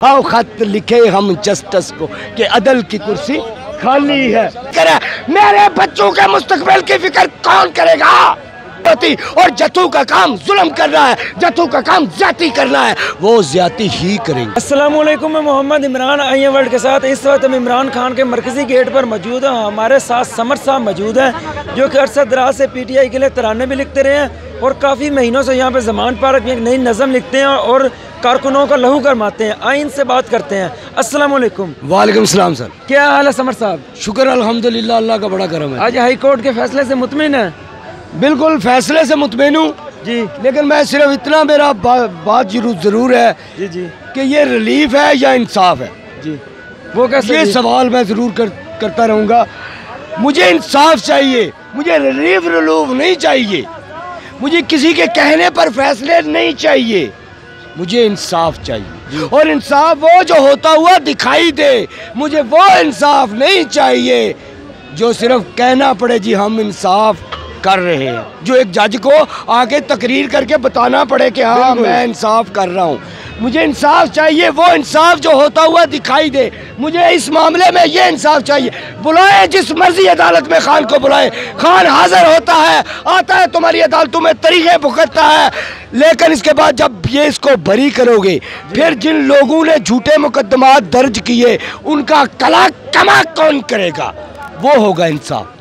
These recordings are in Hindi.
आओ खत लिखे हम जस्टिस को कि अदल की कुर्सी खाली है। करे मेरे बच्चों के मुस्तकबिल की फिक्र कौन करेगा? और जतू का काम जुल्म कर रहा है, जतू का काम ज्यादती करना है, वो ज्यादती ही करेंगे। अस्सलाम वालेकुम, मैं मोहम्मद इमरान आई वर्ल्ड के साथ इस वक्त हम इमरान खान के मरकजी गेट पर मौजूद हैं। हमारे साथ समर साहब मौजूद हैं जो कि अरसा दराज से PTI के लिए तराने भी लिखते रहे हैं और काफ़ी महीनों से यहाँ पे ज़मान पार्क में एक नई नज़म लिखते हैं और कारकुनों का लहू करवाते हैं। आइए इनसे बात करते हैं। अस्सलाम वालेकुम। वालेकुम सलाम सर, क्या हाल है समर साहब? शुक्र अल्हम्दुलिल्लाह, अल्लाह का बड़ा करम है। आज हाई कोर्ट के फैसले से मुतमिन है? बिल्कुल फैसले से मुतमईन हूँ जी, लेकिन मैं सिर्फ इतना मेरा बात जरूर है जी जी कि ये रिलीफ है या इंसाफ है जी, वो कैसे? ये सवाल मैं जरूर करता रहूँगा। मुझे इंसाफ चाहिए, मुझे रिलीफ नहीं चाहिए, मुझे किसी के कहने पर फैसले नहीं चाहिए, मुझे इंसाफ चाहिए। और इंसाफ वो जो होता हुआ दिखाई दे, मुझे वो इंसाफ नहीं चाहिए जो सिर्फ कहना पड़े जी हम इंसाफ कर रहे हैं, जो एक जज को आगे तकरीर करके बताना पड़े कि हाँ मैं इंसाफ कर रहा हूँ। मुझे इंसाफ चाहिए, वो इंसाफ जो होता हुआ दिखाई दे। मुझे इस मामले में ये इंसाफ चाहिए। बुलाए जिस मर्जी अदालत में खान को बुलाए, खान हाजिर होता है, आता है तुम्हारी अदालतों में तरीके भुगतता है, लेकिन इसके बाद जब ये इसको बरी करोगे, फिर जिन लोगों ने झूठे मुकदमात दर्ज किए उनका कला कमा कौन करेगा? वो होगा इंसाफ।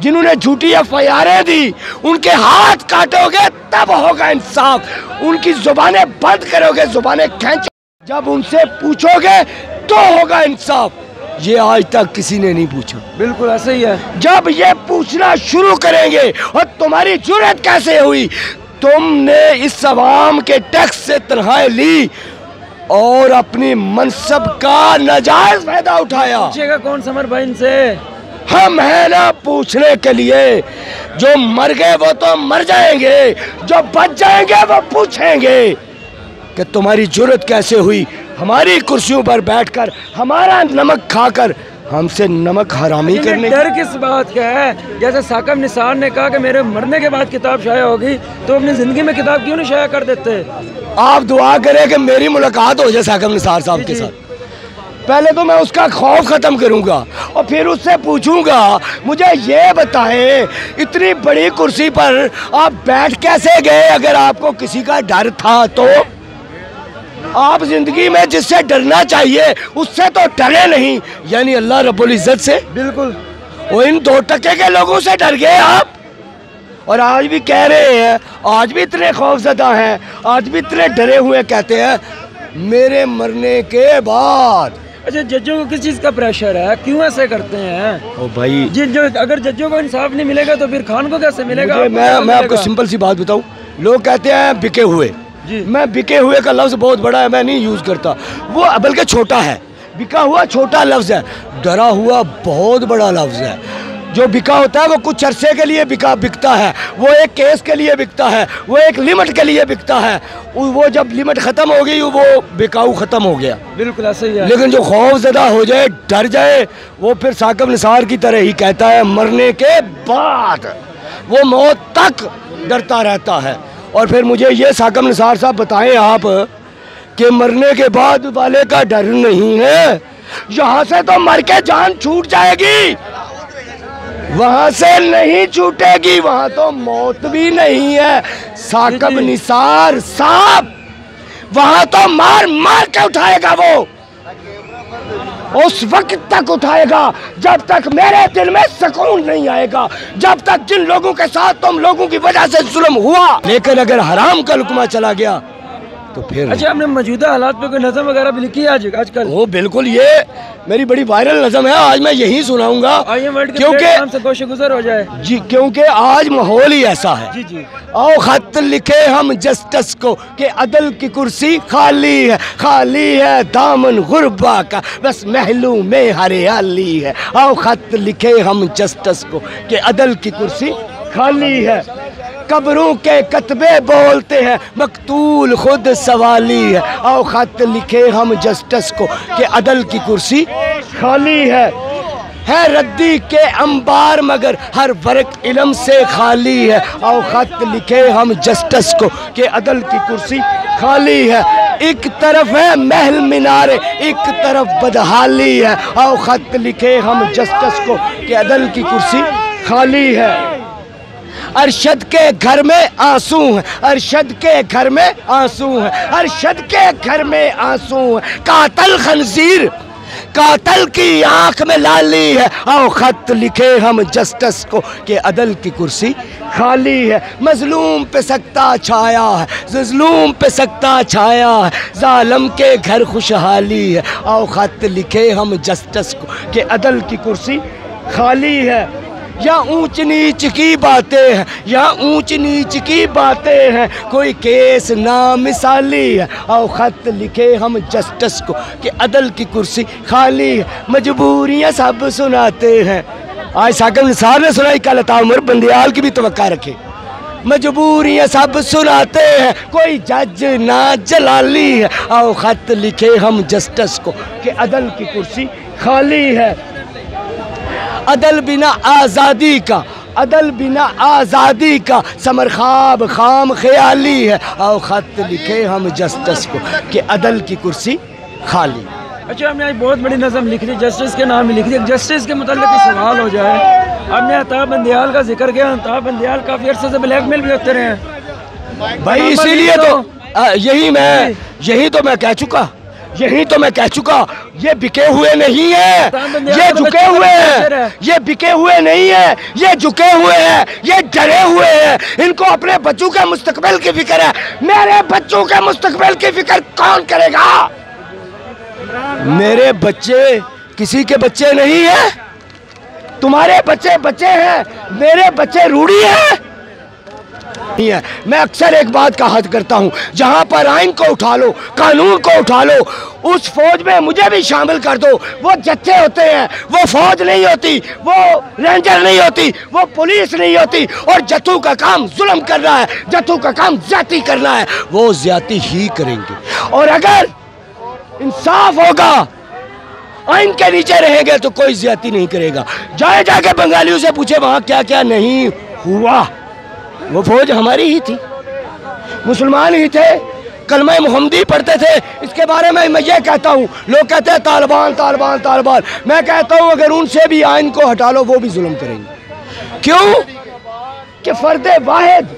जिन्होंने झूठी FIR दी उनके हाथ काटोगे तब होगा इंसाफ। उनकी जुबानें बंद करोगे, जुबानें खींच, जब उनसे पूछोगे तो होगा इंसाफ। ये आज तक किसी ने नहीं पूछा। बिल्कुल ऐसे ही है। जब ये पूछना शुरू करेंगे, और तुम्हारी जुर्रत कैसे हुई, तुमने इस अवाम के टैक्स से तनख्वाहें ली और अपनी मनसब का नाजायज फायदा उठाया। पूछेगा कौन समर भाई इनसे? हम है ना पूछने के लिए। जो मर गए वो तो मर जाएंगे, जो बच जाएंगे वो पूछेंगे कि तुम्हारी जुर्रत कैसे हुई हमारी कुर्सियों पर बैठकर, हमारा नमक खाकर हमसे नमक हरामी करने। डर किस बात का है? जैसे साकब निसार ने कहा कि मेरे मरने के बाद किताब शाया होगी, तो अपनी जिंदगी में किताब क्यों नहीं शाया कर देते? आप दुआ करें कि मेरी मुलाकात हो जाए साकब निसार साहब के साथ। पहले तो मैं उसका खौफ ख़त्म करूंगा और फिर उससे पूछूंगा मुझे ये बताएं, इतनी बड़ी कुर्सी पर आप बैठ कैसे गए? अगर आपको किसी का डर था तो आप जिंदगी में जिससे डरना चाहिए उससे तो डरे नहीं, यानी अल्लाह रब्बुल इज़्ज़त से। बिल्कुल। वो इन 2% के लोगों से डर गए आप, और आज भी कह रहे हैं, आज भी इतने खौफजदा हैं, आज भी इतने डरे हुए कहते हैं मेरे मरने के बाद। अच्छा, जजों को किस चीज़ का प्रेशर है? क्यों ऐसे करते हैं? ओ भाई, जो अगर जजों को इंसाफ नहीं मिलेगा तो फिर खान को कैसे मिलेगा? मैं आपको सिंपल सी बात बताऊं, लोग कहते हैं बिके हुए जी। मैं बिके हुए का लफ्ज़ बहुत बड़ा है, मैं नहीं यूज़ करता, वो बल्कि छोटा है। बिका हुआ छोटा लफ्ज़ है, डरा हुआ बहुत बड़ा लफ्ज़ है। जो बिका होता है वो कुछ अरसे के लिए बिकता है, वो एक केस के लिए बिकता है, वो एक लिमिट के लिए बिकता है। वो जब लिमिट ख़त्म हो गई वो बिकाऊ ख़त्म हो गया। बिल्कुल ऐसे ही है। लेकिन जो खौफज़दा हो जाए, डर जाए, वो फिर साकब निसार की तरह ही कहता है मरने के बाद, वो मौत तक डरता रहता है। और फिर मुझे ये साकब निसार साहब बताएं आप कि मरने के बाद वाले का डर नहीं है। यहाँ से तो मर के जान छूट जाएगी, वहाँ से नहीं छूटेगी, वहाँ तो मौत भी नहीं है साकब निसार साहब, वहाँ तो मार मार के उठाएगा वो। उस वक्त तक उठाएगा जब तक मेरे दिल में सुकून नहीं आएगा, जब तक जिन लोगों के साथ तुम लोगों की वजह से जुल्म हुआ। लेकिन अगर हराम का लुकमा चला गया तो फिर। अच्छा, आपने मौजूदा हालात पे कोई नज़म वगैरह भी लिखी है आजकल? ओ बिल्कुल, ये मेरी बड़ी वायरल नज़म है, आज मैं यही सुनाऊंगा क्योंकि गोशे गुजर हो जाए जी, क्योंकि आज माहौल ही ऐसा है। जी जी। आओ खत लिखे हम जस्टिस को कि अदल की कुर्सी खाली है, खाली है दामन गुरबा का, बस महलों में हरियाली है। आओ खत लिखे हम जस्टिस को कि अदल की कुर्सी खाली है, कब्रों के कतबे बोलते हैं मकतूल खुद सवाली है। आओ खत लिखे हम जस्टिस को कि अदल की कुर्सी खाली है रद्दी के अंबार मगर हर वर्क इल्म से खाली है। आओ खत लिखे हम जस्टिस को कि अदल की कुर्सी खाली है। एक तरफ है महल मीनारे, एक तरफ बदहाली है। आओ खत लिखे हम जस्टिस को कि अदल की कुर्सी खाली है। अरशद के घर में आंसू है, अरशद के घर में आंसू है, अरशद के घर में आंसू है। कातल खंजीर, कातल की आंख में लाली है। आओ खत लिखे हम जस्टिस को कि अदल की कुर्सी खाली है। मजलूम पे सकता छाया है, मजलूम पे सकता छाया है, जालिम के घर खुशहाली है। आओ खत लिखे हम जस्टिस को कि अदल की कुर्सी खाली है। या ऊंच नीच की बातें हैं, या ऊंच नीच की बातें हैं, कोई केस ना मिसाली है। आओ खत लिखे हम जस्टिस को कि अदल की कुर्सी खाली है। मजबूरियां सब सुनाते हैं, आज साकिब निसार ने सुनाई, कल अता उमर बंदियाल की भी तवक्का रखे। मजबूरियां सब सुनाते हैं, कोई जज ना जलाली है। आओ खत लिखे हम जस्टिस को कि अदल की कुर्सी खाली है। अदल बिना आज़ादी का, अदल बिना आज़ादी का समर ख्वाब खाम ख्याली है। आओ खत लिखे हम जस्टिस को कि अदल की कुर्सी खाली। अच्छा, हमने आज बहुत बड़ी नज़म लिख दी, जस्टिस के नाम में लिख दी। जस्टिस के मतलब कोई सवाल हो जाए, हमने अता बंदियाल का जिक्र किया। अता बंदियाल काफ़ी अर्से से ब्लैकमेल भी होते रहे हैं भाई, इसीलिए तो यही तो मैं कह चुका, यही तो मैं कह चुका। ये बिके हुए नहीं है, ये झुके हुए हैं, ये बिके हुए नहीं है, ये झुके हुए हैं, ये डरे हुए हैं। इनको अपने बच्चों के मुस्तकबिल की फिक्र है। मेरे बच्चों के मुस्तकबिल की फिक्र कौन करेगा? मेरे बच्चे किसी के बच्चे नहीं है, तुम्हारे बच्चे बच्चे हैं, मेरे बच्चे रूढ़ी है। मैं अक्सर एक बात का हद करता हूँ, जहाँ पर आइन को उठा लो, कानून को उठा लो, उस फौज में मुझे भी शामिल कर दो। वो जत्थे होते हैं, वो फौज नहीं होती, वो रेंजर नहीं होती, वो पुलिस नहीं होती। और जत्थू का काम जुल्म करना है, जत्थू का काम ज्यादती करना है, वो ज्यादती ही करेंगे। और अगर इंसाफ होगा, आइन के नीचे रहेंगे तो कोई ज्यादती नहीं करेगा। जाके बंगालियों से पूछे वहाँ क्या क्या नहीं हुआ। वो फौज हमारी ही थी, मुसलमान ही थे, कलमा मुहम्मदी पढ़ते थे। इसके बारे में मैं ये कहता हूँ, लोग कहते हैं तालिबान तालिबान तालिबान, मैं कहता हूँ अगर उनसे भी आइन को हटा लो वो भी जुल्म करेंगे। क्यों? कि फर्दे वाहिद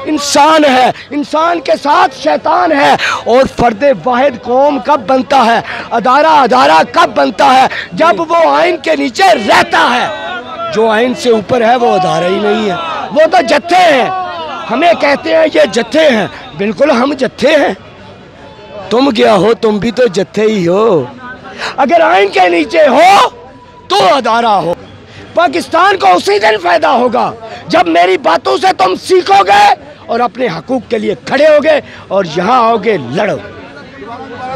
इंसान है, इंसान के साथ शैतान है। और फर्दे वाहिद कौम कब बनता है, अदारा कब बनता है? जब वो आइन के नीचे रहता है। जो आइन से ऊपर है वो अदारा ही नहीं है, वो तो जत्थे हैं। हमें कहते हैं ये जत्थे हैं, बिल्कुल हम जत्थे हैं। तुम क्या हो? तुम भी तो जत्थे ही हो। अगर आइन के नीचे हो तो अदारा हो। पाकिस्तान को उसी दिन फायदा होगा जब मेरी बातों से तुम सीखोगे और अपने हकूक के लिए खड़े होगे और यहाँ आओगे लड़ो।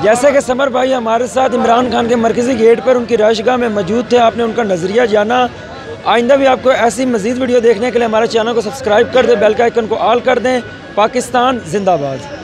जैसे कि समर भाई हमारे साथ इमरान खान के मरकज़ी गेट पर उनकी रहायशगाह में मौजूद थे, आपने उनका नज़रिया जाना। आइंदा भी आपको ऐसी मज़ीद वीडियो देखने के लिए हमारे चैनल को सब्सक्राइब कर दें, बेल के आइकन को ऑल कर दें। पाकिस्तान जिंदाबाद।